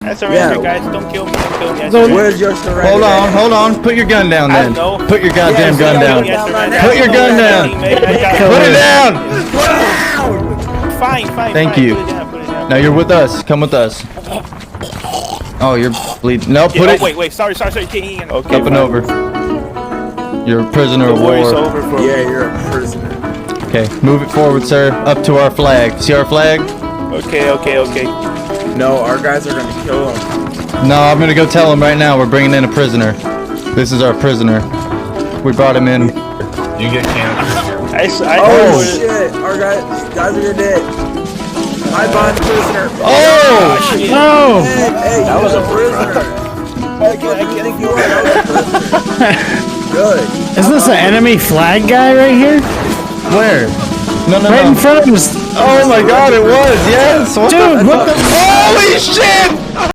I surrender, guys. Don't kill me. Don't kill me. I So surrender. Where's your surrender? Hold on. Put your gun down I then. don't know. Put your goddamn gun down. Yes, surrender. Put your gun down. Put it down. Fine. Thank fine. you. Put it down. Now you're with us. Come with us. Oh, you're bleeding. No, put Yeah, it wait. Sorry. Okay, up and over. You're a prisoner The of war is war. over for Yeah, you're a prisoner. Okay, move it forward, sir. Up to our flag. See our flag? Okay. No, our guys are gonna kill him. No, I'm gonna go tell him right now. We're bringing in a prisoner. This is our prisoner. We brought him in. You get canceled. Oh shit! Our guys are dead. I bind the prisoner. Oh! No! Hey, that was a prisoner. I think you are. That was a prisoner. Good. Is this an enemy flag guy right here? Where? No. Right in front of us. Oh my god, it was! Yes! Dude, what the? Holy shit!